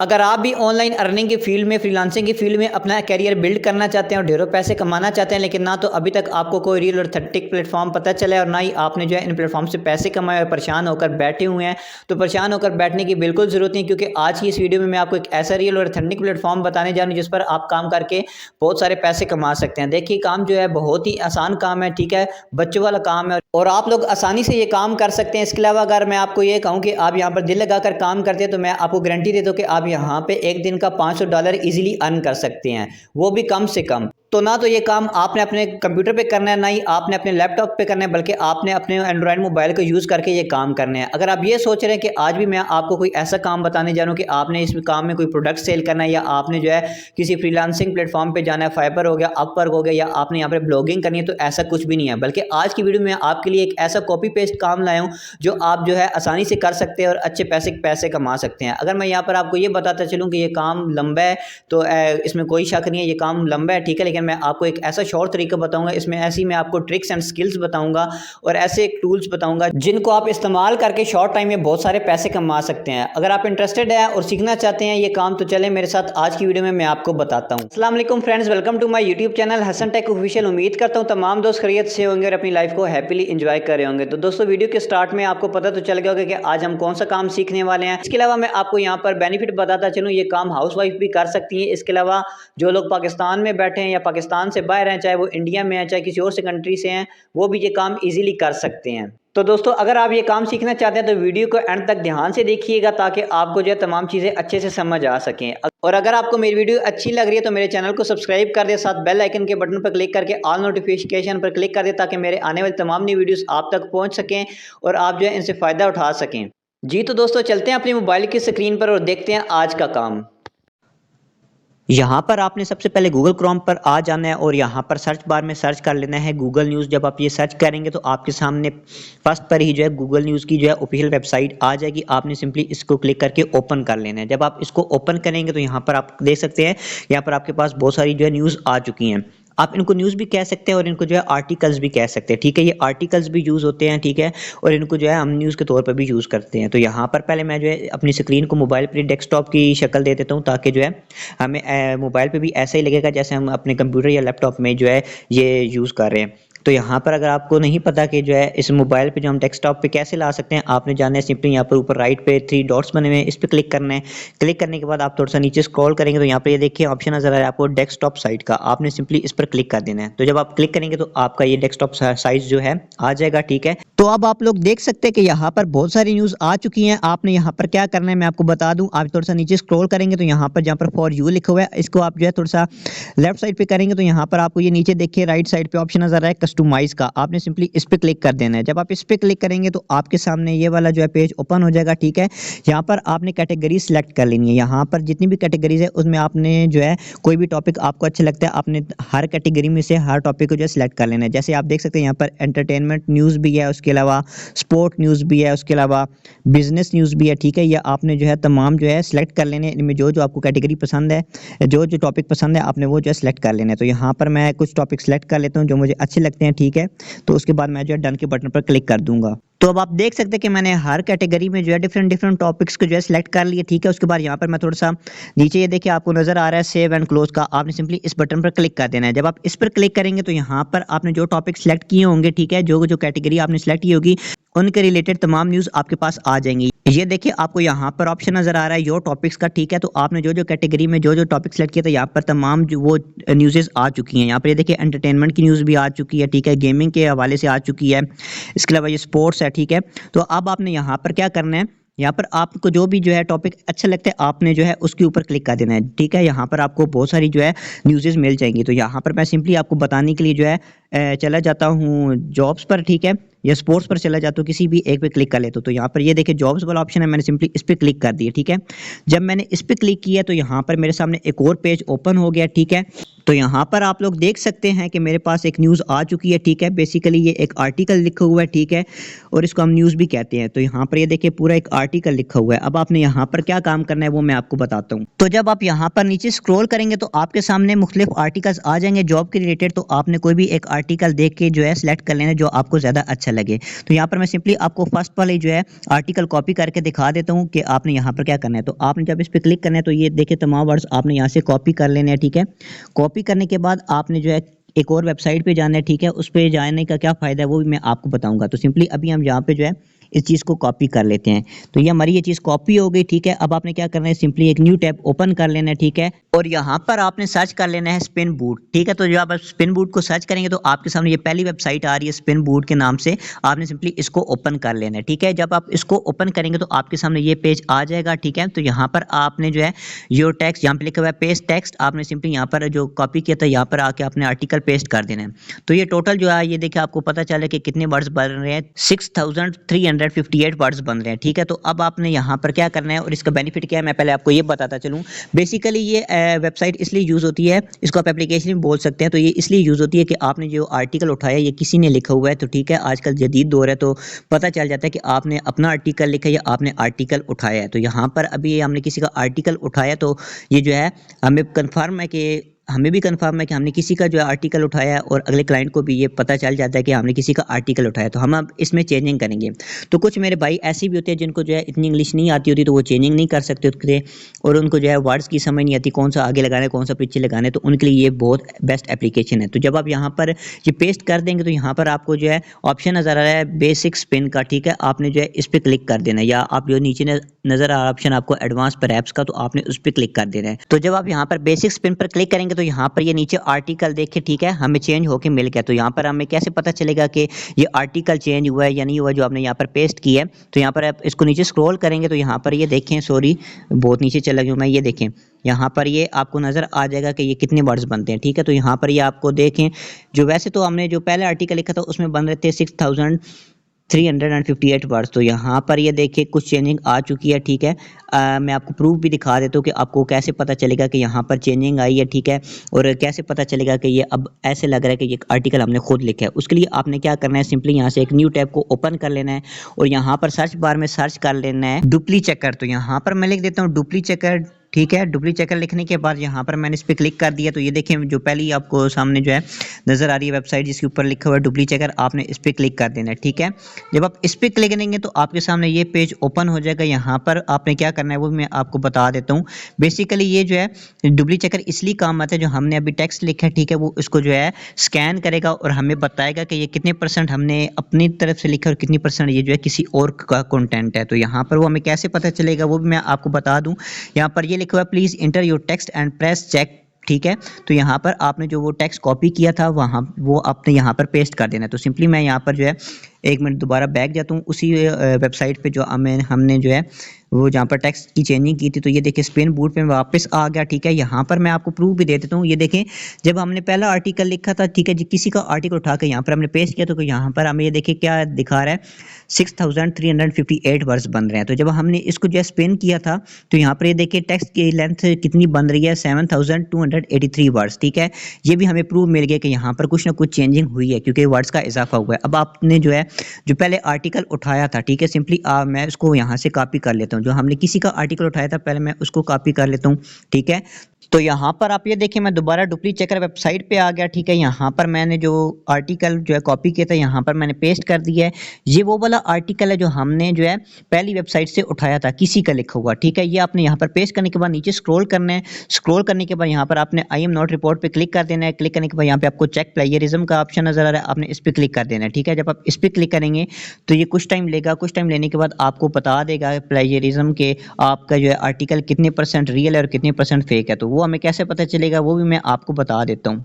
अगर आप भी ऑनलाइन अर्निंग की फील्ड में फ्रीलांसिंग की फील्ड में अपना करियर बिल्ड करना चाहते हैं और ढेरों पैसे कमाना चाहते हैं, लेकिन ना तो अभी तक आपको कोई रियल और ऑथेंटिक प्लेटफॉर्म पता चला है और ना ही आपने जो है इन प्लेटफॉर्म से पैसे कमाए और परेशान होकर बैठे हुए हैं, तो परेशान होकर बैठने की बिल्कुल ज़रूरत नहीं, क्योंकि आज की इस वीडियो में मैं आपको एक ऐसा रियल और ऑथेंटिक प्लेटफॉर्म बताने जा रहा हूँ जिस पर आप काम करके बहुत सारे पैसे कमा सकते हैं। देखिए, काम जो है बहुत ही आसान काम है, ठीक है, बच्चों वाला काम है और आप लोग आसानी से ये काम कर सकते हैं। इसके अलावा अगर मैं आपको ये कहूँ कि आप यहाँ पर दिल लगाकर काम करते हैं, तो मैं आपको गारंटी देता हूँ कि आप यहाँ पे एक दिन का $500 इजीली अर्न कर सकते हैं, वो भी कम से कम। तो ना तो ये काम आपने अपने कंप्यूटर पे करना है, ना ही आपने अपने लैपटॉप पे करना है, बल्कि आपने अपने एंड्रॉयड मोबाइल को यूज़ करके ये काम करने हैं। अगर आप ये सोच रहे हैं कि आज भी मैं आपको कोई ऐसा काम बताने जा रहा हूँ कि आपने इस काम में कोई प्रोडक्ट सेल करना है, या आपने जो है किसी फ्रीलांसिंग प्लेटफॉर्म पे जाना है, फाइबर हो गया, अपवर्क हो गया, या आपने यहाँ पर ब्लॉगिंग करनी है, तो ऐसा कुछ भी नहीं है। बल्कि आज की वीडियो में आपके लिए एक ऐसा कॉपी पेस्ट काम लाया हूँ जो आप जो है आसानी से कर सकते हैं और अच्छे पैसे कमा सकते हैं। अगर मैं यहाँ पर आपको ये बताता चलूँ कि ये काम लंबा है, तो इसमें कोई शक नहीं है, ये काम लंबा है, ठीक है, लेकिन मैं आपको एक ऐसा शॉर्ट तरीका बताऊंगा, इसमें ऐसी मैं आपको ट्रिक्स एंड स्किल्स बताऊंगा और ऐसे टूल्स बताऊंगा जिनको आप इस्तेमाल करके शॉर्ट टाइम में बहुत सारे पैसे कमा सकते हैं। अगर आप इंटरेस्टेड है और सीखना चाहते हैं ये काम, तो चले मेरे साथ आज की वीडियो में मैं आपको बताता हूँ। अस्सलाम वालेकुम friends, welcome to my YouTube channel Hasan tech official. उम्मीद करता हूँ तमाम दोस्त खैरियत से होंगे और अपनी लाइफ को हैप्पीली एंजॉय कर रहे होंगे। तो दोस्तों, वीडियो के स्टार्ट में आपको पता तो चल गया होगा कि आज हम कौन सा काम सीखने वाले हैं। इसके अलावा मैं आपको यहाँ पर बेनिफिट बताता चलूँ, ये काम हाउस वाइफ भी कर सकती है। इसके अलावा जो लोग पाकिस्तान में बैठे हैं या पाकिस्तान से बाहर हैं, चाहे वो इंडिया में है चाहे किसी और से कंट्री से हैं, वो भी ये काम इजीली कर सकते हैं। तो दोस्तों, अगर आप ये काम सीखना चाहते हैं तो वीडियो को एंड तक ध्यान से देखिएगा, ताकि आपको जो है तमाम चीज़ें अच्छे से समझ आ सकें। और अगर आपको मेरी वीडियो अच्छी लग रही है तो मेरे चैनल को सब्सक्राइब कर दे, साथ बेल आइकन के बटन पर क्लिक करके ऑल नोटिफिकेशन पर क्लिक कर दे, ताकि मेरे आने वाली तमाम नई वीडियोस आप तक पहुंच सकें और आप जो है इनसे फ़ायदा उठा सकें। जी तो दोस्तों, चलते हैं अपनी मोबाइल की स्क्रीन पर और देखते हैं आज का काम। यहाँ पर आपने सबसे पहले गूगल क्रोम पर आ जाना है और यहाँ पर सर्च बार में सर्च कर लेना है गूगल न्यूज़। जब आप ये सर्च करेंगे तो आपके सामने फर्स्ट पर ही जो है गूगल न्यूज़ की जो है ऑफिशियल वेबसाइट आ जाएगी। आपने सिंपली इसको क्लिक करके ओपन कर लेना है। जब आप इसको ओपन करेंगे तो यहाँ पर आप देख सकते हैं, यहाँ पर आपके पास बहुत सारी जो है न्यूज़ आ चुकी हैं। आप इनको न्यूज़ भी कह सकते हैं और इनको जो है आर्टिकल्स भी कह सकते हैं, ठीक है। ये आर्टिकल्स भी यूज़ होते हैं, ठीक है, और इनको जो है हम न्यूज़ के तौर पर भी यूज़ करते हैं। तो यहाँ पर पहले मैं जो है अपनी स्क्रीन को मोबाइल पर डेस्कटॉप की शक्ल दे देता हूँ, ताकि जो है हमें मोबाइल पे भी ऐसा ही लगेगा जैसे हम अपने कंप्यूटर या लैपटॉप में जो है ये यूज़ कर रहे हैं। तो यहाँ पर अगर आपको नहीं पता कि जो है इस मोबाइल पे जो हम डेस्कटॉप पे कैसे ला सकते हैं, आपने जाना है सिंपली यहाँ पर ऊपर राइट पे 3 डॉट्स बने हुए हैं, इस पे क्लिक करना है। क्लिक करने के बाद आप थोड़ा सा नीचे स्क्रॉल करेंगे तो यहाँ पर ये देखिए ऑप्शन नजर आ रहा है आपको डेस्कटॉप साइज का। आपने सिंपली इस पर क्लिक कर देना है। तो जब आप क्लिक करेंगे तो आपका ये डेस्कटॉप साइज जो है आ जाएगा, ठीक है। तो अब आप लोग देख सकते हैं कि यहाँ पर बहुत सारी न्यूज़ आ चुकी हैं। आपने यहाँ पर क्या करना है मैं आपको बता दूं। आप थोड़ा सा नीचे स्क्रॉल करेंगे तो यहाँ पर जहाँ पर फॉर यू लिखा हुआ है, इसको आप जो है थोड़ा सा लेफ्ट साइड पे करेंगे तो यहाँ पर आपको ये नीचे देखिए राइट साइड पे ऑप्शन नजर आ रहा है कस्टमाइज का। आपने सिंपली इस पे क्लिक कर देना है। जब आप इस पे क्लिक करेंगे तो आपके सामने ये वाला जो है पेज ओपन हो जाएगा, ठीक है। यहाँ पर आपने कैटेगरी सिलेक्ट कर लेनी है। यहाँ पर जितनी भी कैटेगरीज है उसमें आपने जो है कोई भी टॉपिक आपको अच्छा लगता है, आपने हर कैटेगरी में से हर टॉपिक को जो है सिलेक्ट कर लेना है। जैसे आप देख सकते हैं यहाँ पर एंटरटेनमेंट न्यूज़ भी है, उसके अलावा स्पोर्ट न्यूज़ भी है, उसके अलावा बिजनेस न्यूज़ भी है, ठीक है। या आपने जो है तमाम जो है सिलेक्ट कर लेने, इनमें जो जो आपको कैटेगरी पसंद है, जो जो टॉपिक पसंद है, आपने वो जो है सिलेक्ट कर लेना है। तो यहाँ पर मैं कुछ टॉपिक सिलेक्ट कर लेता हूँ जो मुझे अच्छे लगते हैं, ठीक है। तो उसके बाद मैं जो है डन के बटन पर क्लिक कर दूंगा। तो अब आप देख सकते हैं कि मैंने हर कैटेगरी में जो है डिफरेंट टॉपिक्स को जो है सिलेक्ट कर लिए, ठीक है। उसके बाद यहाँ पर मैं थोड़ा सा नीचे ये देखिए आपको नजर आ रहा है सेव एंड क्लोज का। आपने सिंपली इस बटन पर क्लिक कर देना है। जब आप इस पर क्लिक करेंगे तो यहाँ पर आपने जो टॉपिक सिलेक्ट किए होंगे, ठीक है, जो जो कैटेगरी आपने सिलेक्ट की होगी उनके रिलेटेड तमाम न्यूज़ आपके पास आ जाएंगी। ये देखिए आपको यहाँ पर ऑप्शन नजर आ रहा है योर टॉपिक्स का, ठीक है। तो आपने जो जो कैटेगरी में जो जो टॉपिक सेलेक्ट किया था यहाँ पर तमाम जो वो न्यूज़ेस आ चुकी हैं। यहाँ पर ये देखिए एंटरटेनमेंट की न्यूज़ भी आ चुकी है, ठीक है, गेमिंग के हवाले से आ चुकी है, इसके अलावा ये स्पोर्ट्स है, ठीक है। तो अब आपने यहाँ पर क्या करना है, यहाँ पर आपको जो भी जो है टॉपिक अच्छा लगता है आपने जो है उसके ऊपर क्लिक कर देना है, ठीक है। यहाँ पर आपको बहुत सारी जो है न्यूज़ेस मिल जाएंगी। तो यहाँ पर मैं सिंपली आपको बताने के लिए जो है चला जाता हूँ जॉब्स पर, ठीक है, या स्पोर्ट्स पर चला जाता हूँ, किसी भी एक पे क्लिक कर लेता हूँ। तो यहाँ पर ये देखिए जॉब्स वाला ऑप्शन है, मैंने सिंपली इस पर क्लिक कर दिया, ठीक है। जब मैंने इस पर क्लिक किया तो यहाँ पर मेरे सामने एक और पेज ओपन हो गया, ठीक है। तो यहाँ पर आप लोग देख सकते हैं कि मेरे पास एक न्यूज़ आ चुकी है, ठीक है। बेसिकली ये एक आर्टिकल लिखा हुआ है, ठीक है, और इसको हम न्यूज़ भी कहते हैं। तो यहाँ पर ये देखिए पूरा एक आर्टिकल लिखा हुआ है। अब आपने यहाँ पर क्या काम करना है वो मैं आपको बताता हूँ। तो जब आप यहाँ पर नीचे स्क्रॉल करेंगे तो आपके सामने मुख्तलिफ आर्टिकल्स आ जाएंगे जॉब के रिलेटेड। तो आपने कोई भी एक आर्टिकल देख के जो है सिलेक्ट कर लेना जो आपको ज़्यादा अच्छा लगे। तो यहाँ पर मैं सिंपली आपको फर्स्ट वाले जो है आर्टिकल कॉपी करके दिखा देता हूँ कि आपने यहाँ पर क्या करना है। तो आपने जब इस पे क्लिक करना है तो ये देखिए तमाम वर्ड्स आपने यहाँ से कॉपी कर लेने हैं, ठीक है। कॉपी करने के बाद आपने जो है एक और वेबसाइट पे जाना है, ठीक है। उस पे जाने का क्या फ़ायदा है वो भी मैं आपको बताऊँगा। तो सिंपली अभी हम यहाँ पे जो है इस चीज़ को कॉपी कर लेते हैं। तो ये हमारी ये चीज़ कॉपी हो गई, ठीक है। अब आपने क्या करना है, सिंपली एक न्यू टैब ओपन कर लेना है, ठीक है। और यहाँ पर आपने सर्च कर लेना है स्पिन बूट, ठीक है। तो जब आप स्पिन बूट को सर्च करेंगे तो आपके सामने ये पहली वेबसाइट आ रही है स्पिन बूट के नाम से। आपने सिंपली इसको ओपन कर लेना है, ठीक है। जब आप इसको ओपन करेंगे तो आपके सामने ये पेज आ जाएगा, ठीक है। तो यहाँ पर आपने जो है योर टेक्स्ट यहाँ पे लिखा हुआ है पेस्ट टेक्स्ट, आपने सिंपली यहाँ पर जो कॉपी किया था यहाँ पर आके आपने आर्टिकल पेस्ट कर देना है। तो ये टोटल जो है ये देखिए आपको पता चले कि कितने वर्ड्स बन रहे हैं, 6358 वर्ड्स बन रहे हैं, ठीक है। तो अब आपने यहाँ पर क्या करना है और इसका बेनिफिट क्या है मैं पहले आपको ये बताता चलूँ। बेसिकली ये वेबसाइट इसलिए यूज़ होती है, इसको आप एप्लीकेशन भी बोल सकते हैं। तो ये इसलिए यूज़ होती है कि आपने जो आर्टिकल उठाया ये किसी ने लिखा हुआ है, तो ठीक है आजकल जदीद दौर है तो पता चल जाता है कि आपने अपना आर्टिकल लिखा है या आपने आर्टिकल उठाया है। तो यहाँ पर अभी हमने किसी का आर्टिकल उठाया तो ये जो है हमें कन्फर्म है कि हमें भी कन्फर्म है कि हमने किसी का जो है आर्टिकल उठाया है और अगले क्लाइंट को भी ये पता चल जाता है कि हमने किसी का आर्टिकल उठाया। तो हम अब इसमें चेंजिंग करेंगे। तो कुछ मेरे भाई ऐसे भी होते हैं जिनको जो है इतनी इंग्लिश नहीं आती होती तो वो चेंजिंग नहीं कर सकते होते और उनको जो है वर्ड्स की समझ नहीं आती कौन सा आगे लगाना है कौन सा पीछे लगाना है। तो उनके लिए ये बहुत बेस्ट एप्लीकेशन है। तो जब आप यहाँ पर ये पेस्ट कर देंगे तो यहाँ पर आपको जो है ऑप्शन नज़र आ रहा है बेसिक स्पिन का, ठीक है। आपने जो है इस पर क्लिक कर देना है या आप जो नीचे नज़र आ रहा ऑप्शन आपको एडवांस पर ऐप्स का, तो आपने उस पर क्लिक कर देना है। तो जब आप यहाँ पर बेसिक स्पिन पर क्लिक करेंगे तो यहाँ पर ये नीचे आर्टिकल देखे, ठीक है, हमें चेंज होके मिल गया। तो यहाँ पर हमें कैसे पता चलेगा कि ये आर्टिकल चेंज हुआ है या नहीं हुआ जो आपने यहाँ पर पेस्ट किया है। तो यहाँ पर आप इसको नीचे स्क्रॉल करेंगे तो यहाँ पर ये देखें, सॉरी बहुत नीचे चला गया मैं, ये देखें यहाँ पर ये आपको नज़र आ जाएगा कि ये कितने वर्ड्स बनते हैं, ठीक है। तो यहाँ पर ये आपको देखें जो वैसे तो हमने जो पहले आर्टिकल लिखा था उसमें बन रहे थे 6358 वर्ड्स। तो यहाँ पर ये देखिए कुछ चेंजिंग आ चुकी है, ठीक है। मैं आपको प्रूफ भी दिखा देता हूँ कि आपको कैसे पता चलेगा कि यहाँ पर चेंजिंग आई है, ठीक है। और कैसे पता चलेगा कि ये अब ऐसे लग रहा है कि ये आर्टिकल हमने खुद लिखा है। उसके लिए आपने क्या करना है, सिंपली यहाँ से एक न्यू टैब को ओपन कर लेना है और यहाँ पर सर्च बार में सर्च कर लेना है डुप्ली चेकर। तो यहाँ पर मैं लिख देता हूँ डुप्ली चेकर, ठीक है। डुप्ली चेकर लिखने के बाद यहाँ पर मैंने इस पर क्लिक कर दिया तो ये देखें जो पहली आपको सामने जो है नज़र आ रही है वेबसाइट जिसके ऊपर लिखा हुआ है डुप्ली चेकर, आपने इस पर क्लिक कर देना है, ठीक है। जब आप इस पर क्लिक करेंगे तो आपके सामने ये पेज ओपन हो जाएगा। यहाँ पर आपने क्या करना है वो मैं आपको बता देता हूँ। बेसिकली ये जो है डुप्ली चेकर इसलिए काम आता है जो हमने अभी टेक्स्ट लिखा है, ठीक है, वो इसको जो है स्कैन करेगा और हमें बताएगा कि ये कितने % हमने अपनी तरफ से लिखा और कितनी % ये जो है किसी और का कंटेंट है। तो यहाँ पर वो हमें कैसे पता चलेगा वो भी मैं आपको बता दूँ। यहाँ पर ये लिखा हुआ है please enter your text and press check, ठीक है। तो यहाँ पर आपने जो वो टेक्स्ट कॉपी किया था वहाँ वो आपने यहाँ पर पेस्ट कर देना है। तो सिंपली मैं यहाँ पर जो है एक मिनट दोबारा बैक जाता हूँ उसी वेबसाइट पे जो हमने जो है वो जहाँ पर टेक्स्ट की चेंजिंग की थी। तो ये देखिए स्पिन बूट पे वापस आ गया, ठीक है। यहाँ पर मैं आपको प्रूफ भी दे देता हूँ। ये देखें जब हमने पहला आर्टिकल लिखा था, ठीक है, किसी का आर्टिकल उठा के यहाँ पर हमने पेस्ट किया तो यहाँ पर हमें ये देखिए क्या दिखा रहा है 6358 वर्ड्स बन रहे हैं। तो जब हमने इसको जो है स्पिन किया था तो यहाँ पर ये देखिए टेक्स्ट की लेंथ कितनी बन रही है 7283 वर्ड्स, ठीक है। ये भी हमें प्रूफ मिल गया कि यहाँ पर कुछ ना कुछ चेंजिंग हुई है क्योंकि वर्ड्स का इजाफा हुआ है। अब आपने जो है जो पहले आर्टिकल उठाया था, ठीक है, सिंपली मैं इसको यहाँ से कॉपी कर लेता हूँ। जो हमने किसी का आर्टिकल उठाया था पहले मैं उसको कॉपी कर लेता हूँ, ठीक है। तो यहाँ पर आप ये देखिए मैं दोबारा डुप्ली चेकर वेबसाइट पे आ गया, ठीक है। यहाँ पर मैंने जो आर्टिकल जो है कॉपी किया था यहाँ पर मैंने पेस्ट कर दिया है। ये वो वाला आर्टिकल है जो हमने जो है पहली वेबसाइट से उठाया था किसी का लिखा हुआ, ठीक है। ये आपने यहाँ पर पेस्ट करने के बाद नीचे स्क्रॉल करना है। स्क्रॉल करने के बाद यहाँ पर आपने आई एम नॉट रिपोर्ट पे क्लिक कर देना है। क्लिक करने के बाद यहाँ पे आपको चेक प्लेजरिज्म का ऑप्शन नजर आ रहा है, आपने इस पर क्लिक कर देना है, ठीक है। जब आप इस पर क्लिक करेंगे तो ये कुछ टाइम लेगा। कुछ टाइम लेने के बाद आपको बता देगा प्लेजरिज्म के आपका जो है आर्टिकल कितने % रियल है और कितने % फेक है। तो वो हमें कैसे पता चलेगा वो भी मैं आपको बता देता हूँ।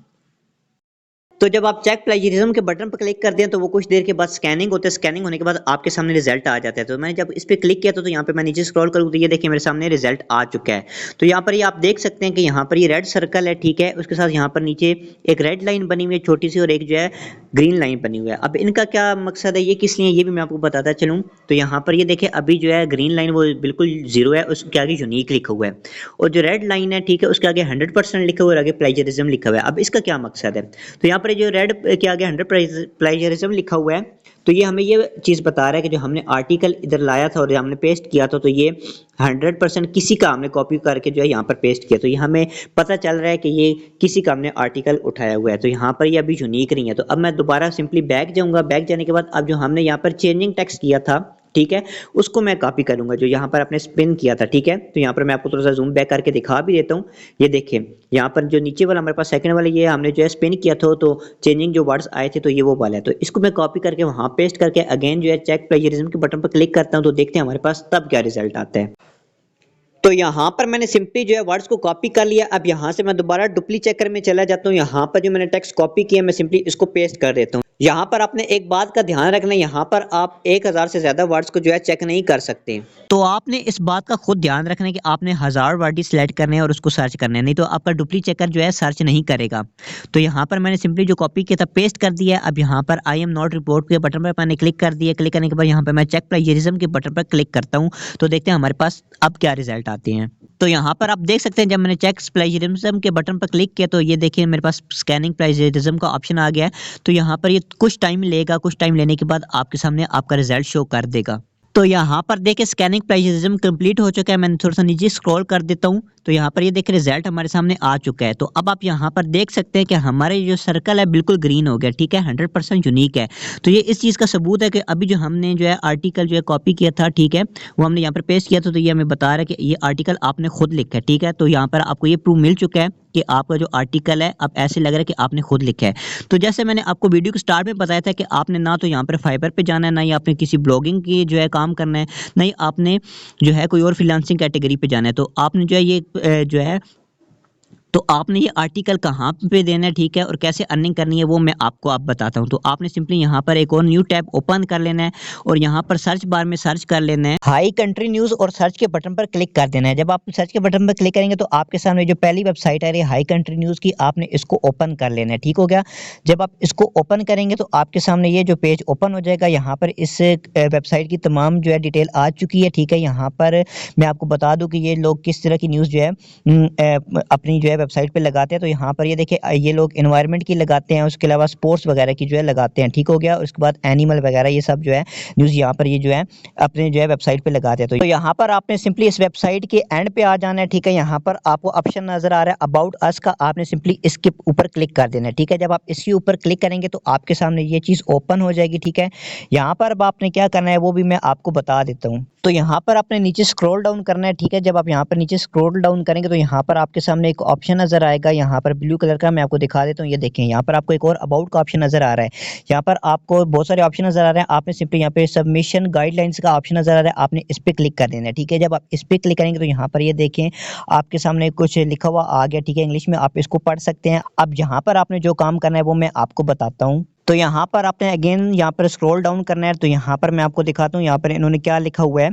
तो जब आप चेक प्लेजरिज्म के बटन पर क्लिक करते हैं तो वो कुछ देर के बाद स्कैनिंग होता है। स्कैनिंग होने के बाद आपके सामने रिजल्ट आ जाता है। तो मैंने जब इस पर क्लिक किया तो यहाँ पे मैं नीचे स्क्रॉल करूँ तो ये देखिए मेरे सामने रिजल्ट आ चुका है। तो यहाँ पर ये आप देख सकते हैं कि यहाँ पर ये रेड सर्कल है, ठीक है, उसके साथ यहाँ पर नीचे एक रेड लाइन बनी हुई है छोटी सी और एक जो है ग्रीन लाइन बनी हुई है। अब इनका क्या मकसद है, ये किस लिए, ये भी मैं आपको बताता चलूँ। तो यहाँ पर ये देखिए अभी जो है ग्रीन लाइन वो बिल्कुल 0 है, उसके आगे यूनिक लिखा हुआ है और जो रेड लाइन है, ठीक है, उसके आगे 100% लिखा हुआ है और आगे प्लेजरिज्म लिखा हुआ है। अब इसका क्या मकसद है, तो यहाँ पर जो रेड के आगे 100 प्लेजरिज्म लिखा हुआ है तो ये हमें ये चीज़ बता रहा है कि जो हमने आर्टिकल इधर लाया था और हमने पेस्ट किया था, तो ये 100% किसी का हमने कॉपी करके जो है यहाँ पर पेस्ट किया, तो ये हमें पता चल रहा है कि ये किसी का हमने आर्टिकल उठाया हुआ है। तो यहाँ पर ये अभी यूनिक नहीं है। तो अब मैं दोबारा सिंपली बैक जाऊँगा, बैक जाने के बाद अब जो हमने यहाँ पर चेंजिंग टेक्स्ट किया था, ठीक है, उसको मैं कॉपी करूंगा जो यहाँ पर आपने स्पिन किया था, ठीक है। तो यहाँ पर मैं आपको थोड़ा सा जूम बैक करके दिखा भी देता हूँ। ये देखिए यहाँ पर जो नीचे वाला हमारे पास सेकंड वाला ये हमने जो है स्पिन किया था, तो चेंजिंग जो वर्ड्स आए थे तो ये वो वाला है। तो इसको मैं कॉपी करके वहाँ पेस्ट करके अगेन जो है चेक प्लेजरिज्म के बटन पर क्लिक करता हूँ, तो देखते हैं हमारे पास तब क्या रिजल्ट आता है। तो यहाँ पर मैंने सिंपली जो है वर्ड्स को कॉपी कर लिया। अब यहाँ से मैं दोबारा डुप्ली चेकर में चला जाता हूँ। यहाँ पर जो मैंने टेक्स्ट कॉपी किया मैं सिंपली इसको पेस्ट कर देता हूँ। यहाँ पर आपने एक बात का ध्यान रखना है, यहाँ पर आप 1000 से ज़्यादा वर्ड्स को जो है चेक नहीं कर सकते। तो आपने इस बात का खुद ध्यान रखना है कि आपने 1000 वर्ड ही सिलेक्ट करने हैं और उसको सर्च करना है, नहीं तो आपका डुप्ली चेकर जो है सर्च नहीं करेगा। तो यहाँ पर मैंने सिंपली जो कॉपी किया था पेस्ट कर दिया। अब यहाँ पर आई एम नॉट रिपोर्ट के बटन पर मैंने क्लिक कर दिया। क्लिक करने के बाद यहाँ पर मैं चेक प्लेजरिज्म के बटन पर क्लिक करता हूँ, तो देखते हैं हमारे पास अब क्या रिजल्ट आते हैं। तो यहाँ पर आप देख सकते हैं जब मैंने चेक प्लेजरिज्म के बटन पर क्लिक किया तो ये देखिए मेरे पास स्कैनिंग प्लेजरिज्म का ऑप्शन आ गया है। तो यहाँ पर ये कुछ टाइम लेगा, कुछ टाइम लेने के बाद आपके सामने आपका रिजल्ट शो कर देगा। तो यहाँ पर देखिए स्कैनिंग प्लेजरिज्म कंप्लीट हो चुका है। मैंने थोड़ा सा नीचे स्क्रॉल कर देता हूँ, तो यहाँ पर ये देखिए रिजल्ट हमारे सामने आ चुका है। तो अब आप यहाँ पर देख सकते हैं कि हमारे जो सर्कल है बिल्कुल ग्रीन हो गया, ठीक है, 100% यूनिक है। तो ये इस चीज़ का सबूत है कि अभी जो हमने जो है आर्टिकल जो है कॉपी किया था, ठीक है, वो हमने यहाँ पर पेस्ट किया था, तो ये हमें बता रहा है कि ये आर्टिकल आपने खुद लिखा है, ठीक है। तो यहाँ पर आपको ये प्रूफ मिल चुका है कि आपका जो आर्टिकल है अब ऐसे लग रहा है कि आपने खुद लिखा है। तो जैसे मैंने आपको वीडियो के स्टार्ट में बताया था कि आपने ना तो यहाँ पर फाइबर पे जाना है, ना ही आपने किसी ब्लॉगिंग की जो है काम करना है, नहीं आपने जो है कोई और फ्रीलांसिंग कैटेगरी पे जाना है। तो आपने जो है ये जो है तो आपने ये आर्टिकल कहाँ पे देना है, ठीक है, और कैसे अर्निंग करनी है वो मैं आपको अब बताता हूँ। तो आपने सिंपली यहाँ पर एक और न्यू टैब ओपन कर लेना है और यहाँ पर सर्च बार में सर्च कर लेना है हाई कंट्री न्यूज़ और सर्च के बटन पर क्लिक कर देना है। जब आप सर्च के बटन पर क्लिक करेंगे तो आपके सामने जो पहली वेबसाइट आ रही है हाई कंट्री न्यूज़ की, आपने इसको ओपन कर लेना है, ठीक हो गया। जब आप इसको ओपन करेंगे तो आपके सामने ये जो पेज ओपन हो जाएगा। यहाँ पर इस वेबसाइट की तमाम जो है डिटेल आ चुकी है, ठीक है। यहाँ पर मैं आपको बता दूँ कि ये लोग किस तरह की न्यूज़ जो है अपनी जो है वेबसाइट पे लगाते हैं। तो यहाँ पर ये देखिए ये लोग एनवायरनमेंट की लगाते हैं, उसके अलावा स्पोर्ट्स वगैरह की जो है लगाते हैं, ठीक हो गया। उसके बाद एनिमल वगैरह ये सब जो है न्यूज़ यहाँ पर ये जो है अपने जो है वेबसाइट पे लगाते हैं। तो यहाँ पर आपने सिंपली इस वेबसाइट के एंड पे आ जाना है, ठीक है। यहाँ पर आपको ऑप्शन नजर आ रहा है अबाउट अस का, आपने सिंपली इसके ऊपर क्लिक कर देना है, ठीक है। जब आप इसके ऊपर क्लिक करेंगे तो आपके सामने ये चीज़ ओपन हो जाएगी, ठीक है। यहाँ पर अब आपने क्या करना है वो भी मैं आपको बता देता हूँ। तो यहाँ पर आपने नीचे स्क्रॉल डाउन करना है, ठीक है। जब आप यहाँ पर नीचे स्क्रॉल डाउन करेंगे तो यहाँ पर आपके सामने एक ऑप्शन नजर आएगा, यहाँ पर ब्लू कलर का, मैं आपको दिखा देता हूँ। ये देखें यहाँ पर आपको एक और अबाउट का ऑप्शन नजर आ रहा है। यहाँ पर आपको बहुत सारे ऑप्शन नजर आ रहे हैं। आपने सिंपली यहाँ पे सबमिशन गाइडलाइंस का ऑप्शन नजर आ रहा है, आपने इस पर क्लिक कर देना है, ठीक है। जब आप इस पर क्लिक करेंगे तो यहाँ पर ये देखें आपके सामने कुछ लिखा हुआ आ गया, ठीक है, इंग्लिश में, आप इसको पढ़ सकते हैं। अब यहाँ पर आपने जो काम करना है वो मैं आपको बताता हूँ। तो यहाँ पर आपने अगेन यहाँ पर स्क्रॉल डाउन करना है। तो यहाँ पर मैं आपको दिखाता हूँ यहाँ पर इन्होंने क्या लिखा हुआ है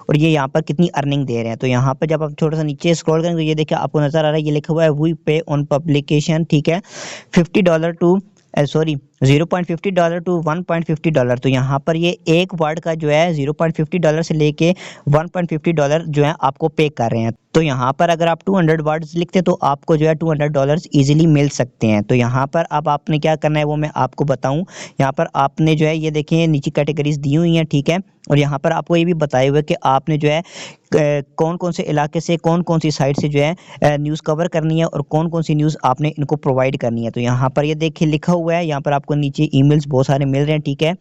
और ये यहाँ पर कितनी अर्निंग दे रहे हैं। तो यहाँ पर जब आप थोड़ा सा नीचे स्क्रॉल करेंगे तो ये देखिए आपको नजर आ रहा है, ये लिखा हुआ है वी पे ऑन पब्लिकेशन, ठीक है, $50 टू $0.50 टू $1.50। तो यहाँ पर ये एक वर्ड का जो है $0.50 से लेके $1.50 जो है आपको पे कर रहे हैं। तो यहाँ पर अगर आप 200 वर्ड्स लिखते हैं तो आपको जो है $200 इजीली मिल सकते हैं। तो यहाँ पर अब आपने क्या करना है वो मैं आपको बताऊँ। यहाँ पर आपने जो है ये देखिए नीचे कैटेगरीज दी हुई हैं, ठीक है, और यहाँ पर आपको ये भी बताए हुए कि आपने जो है कौन कौन से इलाके से कौन कौन सी साइट से जो है न्यूज़ कवर करनी है और कौन कौन सी न्यूज़ आपने इनको प्रोवाइड करनी है। तो यहाँ पर ये देखिए लिखा हुआ है, यहाँ पर आपको नीचे ईमेल्स बहुत सारे मिल रहे हैं, ठीक है।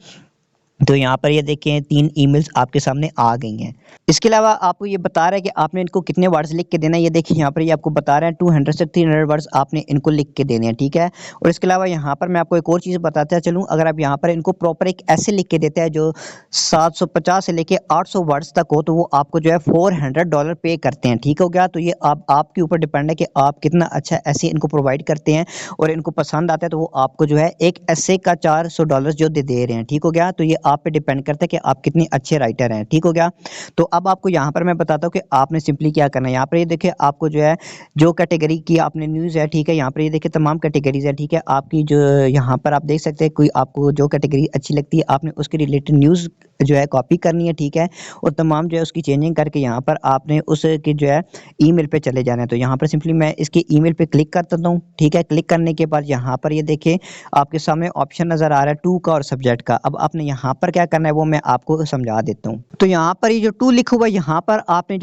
तो यहाँ पर ये देखें 3 ईमेल्स आपके सामने आ गई हैं। इसके अलावा आपको ये बता रहा है कि आपने इनको कितने वर्ड्स लिख के देना है। ये देखिए यहाँ पर ये आपको बता रहा है 200 से 300 वर्ड्स आपने इनको लिख के देने हैं, ठीक है। और इसके अलावा यहाँ पर मैं आपको एक और चीज़ बताता चलूँ, अगर आप यहाँ पर इनको प्रॉपर एक ऐसे लिख के देते हैं जो 750 से लेके 800 वर्ड्स तक हो तो वो आपको जो है $400 पे करते हैं, ठीक हो गया। तो ये आपके ऊपर डिपेंड है कि आप कितना अच्छा ऐसे इनको प्रोवाइड करते हैं और इनको पसंद आता है तो वो आपको जो है एक ऐसे का $400 जो दे रहे हैं, ठीक हो गया। तो ये आप पे डिपेंड करता है कि आप कितने अच्छे राइटर हैं, ठीक हो गया। तो अब आपको यहाँ पर मैं बताता हूँ कि आपने सिंपली क्या करना है। यहाँ पर ये देखिए आपको जो है जो कैटेगरी की आपने न्यूज़ है, ठीक है, यहाँ पर ये देखिए तमाम कैटेगरीज है, ठीक है। आपकी जो यहाँ पर आप देख सकते हैं कोई आपको जो कैटेगरी अच्छी लगती है आपने उसके रिलेटेड न्यूज़ जो है कॉपी करनी है, ठीक है, और तमाम जो है उसकी चेंजिंग करके यहाँ पर आपने उसकी जो है ईमेल पे चले जाना है। तो यहाँ पर सिंपली मैं इसके ईमेल पे क्लिक कर देता हूँ, ठीक है। क्लिक करने के बाद यहाँ पर ये देखिए आपके सामने ऑप्शन नज़र आ रहा है टू का और सब्जेक्ट का। अब आपने यहाँ पर क्या करना है वो मैं आपको समझा देता हूँ। तो यहाँ पर ये जो टू लिखा हुआ है, यहाँ पर आपने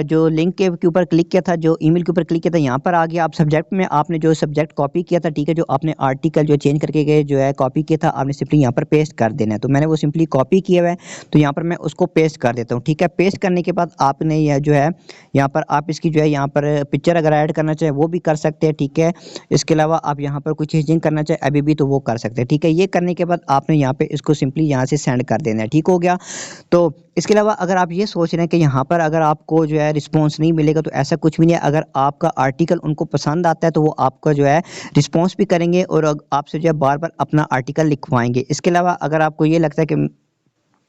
जो लिंक के ऊपर क्लिक किया था, जो ईमेल के ऊपर क्लिक किया था, यहाँ पर आ गया। आप सब्जेक्ट में आपने जो सब्जेक्ट कॉपी किया था, ठीक है, जो आपने आर्टिकल जो चेंज करके गए जो है कॉपी किया था, आपने सिंपली यहाँ पर पेस्ट कर देना है। तो मैंने वो सिंपली कॉपी किया हुआ है, तो यहाँ पर मैं उसको पेस्ट कर देता हूँ, ठीक है। पेस्ट करने के बाद आपने यह जो है यहाँ पर आप इसकी जो है यहाँ पर पिक्चर अगर ऐड करना चाहे वो भी कर सकते हैं, ठीक है। इसके अलावा आप यहाँ पर कुछ चेंजिंग करना चाहे अभी भी तो वो कर सकते हैं, ठीक है। ये करने के बाद आपने यहाँ पे इसको सिंपली यहाँ से सेंड कर देना है, ठीक हो गया। तो इसके अलावा अगर आप ये सोच रहे हैं कि यहाँ पर अगर आपको जो है रिस्पॉन्स नहीं मिलेगा, तो ऐसा कुछ भी नहीं है। अगर आपका आर्टिकल उनको पसंद आता है तो वो आपका जो है रिस्पॉन्स भी करेंगे और आपसे जो है बार बार अपना आर्टिकल लिखवाएंगे। इसके अलावा अगर आपको ये लगता है कि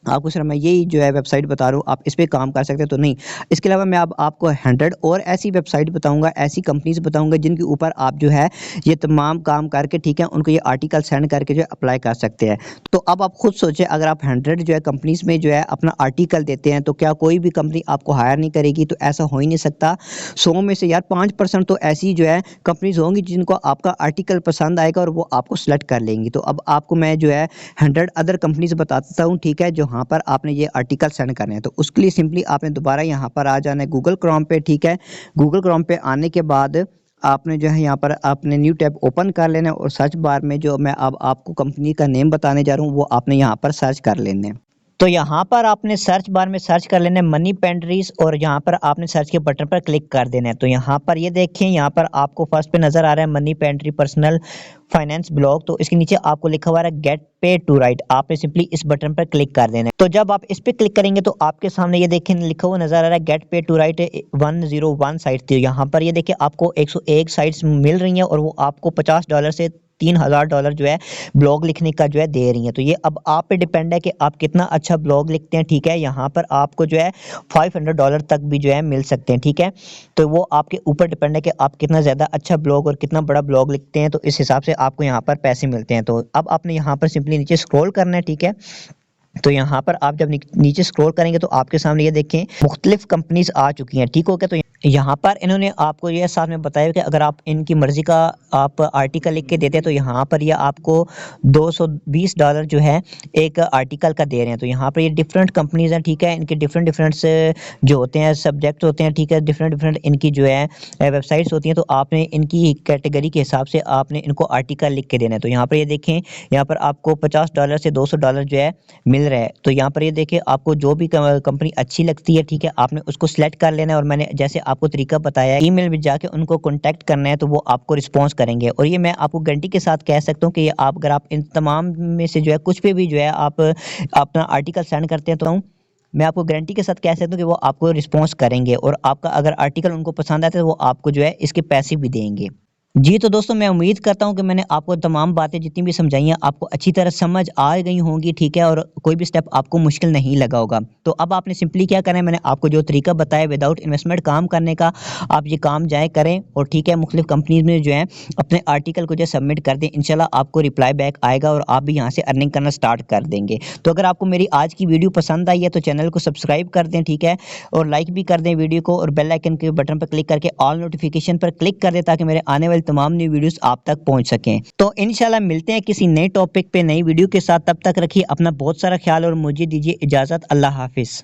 आपको सिर्फ मैं यही जो है वेबसाइट बता रहा हूँ, आप इस पे काम कर सकते हैं, तो नहीं। इसके अलावा मैं अब आपको 100 और ऐसी वेबसाइट बताऊंगा, ऐसी कंपनीज बताऊंगा जिनके ऊपर आप जो है ये तमाम काम करके, ठीक है, उनको ये आर्टिकल सेंड करके जो है अप्लाई कर सकते हैं। तो अब आप खुद सोचें, अगर आप 100 जो है कंपनीज में जो है अपना आर्टिकल देते हैं तो क्या कोई भी कंपनी आपको हायर नहीं करेगी? तो ऐसा हो ही नहीं सकता। 100 में से यार 5% तो ऐसी जो है कंपनीज होंगी जिनको आपका आर्टिकल पसंद आएगा और वो आपको सेलेक्ट कर लेंगी। तो अब आपको मैं जो है 100 अदर कंपनीज बताता हूँ, ठीक है, जो यहाँ पर आपने ये आर्टिकल सेंड करने हैं। तो उसके लिए सिंपली आपने दोबारा यहाँ पर आ जाना है गूगल क्रोम पे, ठीक है। गूगल क्रोम पे आने के बाद आपने जो है यहाँ पर आपने न्यू टैब ओपन कर लेना है और सर्च बार में जो मैं अब आपको कंपनी का नेम बताने जा रहा हूँ वो आपने यहाँ पर सर्च कर लेने हैं। तो यहाँ पर आपने सर्च बार में सर्च कर लेना है मनी पेंट्रीज और यहाँ पर आपने सर्च के बटन पर क्लिक कर देना है। तो यहाँ पर ये देखें, यहाँ पर आपको फर्स्ट पे नजर आ रहा है money pantry personal finance blog. तो इसके नीचे आपको लिखा हुआ है गेट पे टू राइट, आपने सिंपली इस बटन पर क्लिक कर देना है। तो जब आप इस पे क्लिक करेंगे तो आपके सामने ये देखें लिखा हुआ नजर आ रहा है गेट पे टू राइट 101 साइट थी। यहाँ पर ये देखिए आपको 101 साइट्स मिल रही हैं और वो आपको $50 से $3000 जो है ब्लॉग लिखने का जो है दे रही है। तो ये अब आप पे डिपेंड है कि आप कितना अच्छा ब्लॉग लिखते हैं, ठीक है। यहाँ पर आपको जो है $500 तक भी जो है मिल सकते हैं, ठीक है। तो वो आपके ऊपर डिपेंड है कि आप कितना ज़्यादा अच्छा ब्लॉग और कितना बड़ा ब्लॉग लिखते हैं, तो इस हिसाब से आपको यहाँ पर पैसे मिलते हैं। तो अब आपने यहाँ पर सिंपली नीचे स्क्रॉल करना है, ठीक है। तो यहाँ पर आप जब नीचे स्क्रॉल करेंगे तो आपके सामने ये देखें मुख्तलिफ कंपनीज आ चुकी हैं, ठीक हो गया। तो यहाँ पर इन्होंने आपको ये साथ में बताया कि अगर आप इनकी मर्जी का आप आर्टिकल लिख के देते हैं तो यहाँ पर ये आपको $220 जो है एक आर्टिकल का दे रहे हैं। तो यहाँ पर ये डिफरेंट कंपनीज हैं, ठीक है। इनके डिफरेंट जो होते हैं सब्जेक्ट होते हैं, ठीक है, डिफरेंट इनकी जो है वेबसाइट्स होती हैं। तो आपने इनकी कैटेगरी के हिसाब से आपने इनको आर्टिकल लिख के देना है। तो यहाँ पर ये देखें, यहाँ पर आपको $50 से $200 जो है मिल रहा है। तो यहाँ पर ये देखिए आपको जो भी कंपनी अच्छी लगती है, ठीक है, आपने उसको सिलेक्ट कर लेना है। और मैंने जैसे आपको तरीका बताया है, ईमेल में जाके उनको कांटेक्ट करना है तो वो आपको रिस्पॉन्स करेंगे। और ये मैं आपको गारंटी के साथ कह सकता हूँ कि आप अगर आप इन तमाम में से जो है कुछ पे भी जो है आप अपना आर्टिकल सेंड करते हैं तो मैं आपको गारंटी के साथ कह सकता हूँ कि वो आपको रिस्पॉन्स करेंगे और आपका अगर आर्टिकल उनको पसंद आता है तो वो आपको जो है इसके पैसे भी देंगे। जी तो दोस्तों मैं उम्मीद करता हूँ कि मैंने आपको तमाम बातें जितनी भी समझाई हैं आपको अच्छी तरह समझ आ गई होंगी, ठीक है, और कोई भी स्टेप आपको मुश्किल नहीं लगा होगा। तो अब आपने सिंपली क्या करना है, मैंने आपको जो तरीका बताया विदाउट इन्वेस्टमेंट काम करने का, आप ये काम जाए करें और ठीक है मुख्तलिफ कंपनीज में जो है अपने आर्टिकल को जो सबमिट कर दें। इंशाल्लाह आपको रिप्लाई बैक आएगा और आप भी यहाँ से अर्निंग करना स्टार्ट कर देंगे। तो अगर आपको मेरी आज की वीडियो पसंद आई है तो चैनल को सब्सक्राइब कर दें, ठीक है, और लाइक भी कर दें वीडियो को और बेल आइकन के बटन पर क्लिक करके ऑल नोटिफिकेशन पर क्लिक कर दें ताकि मेरे आने वाले तमाम न्यू वीडियोस आप तक पहुंच सकें। तो इंशाल्लाह मिलते हैं किसी नए टॉपिक पे नई वीडियो के साथ। तब तक रखिए अपना बहुत सारा ख्याल और मुझे दीजिए इजाजत। अल्लाह हाफिज।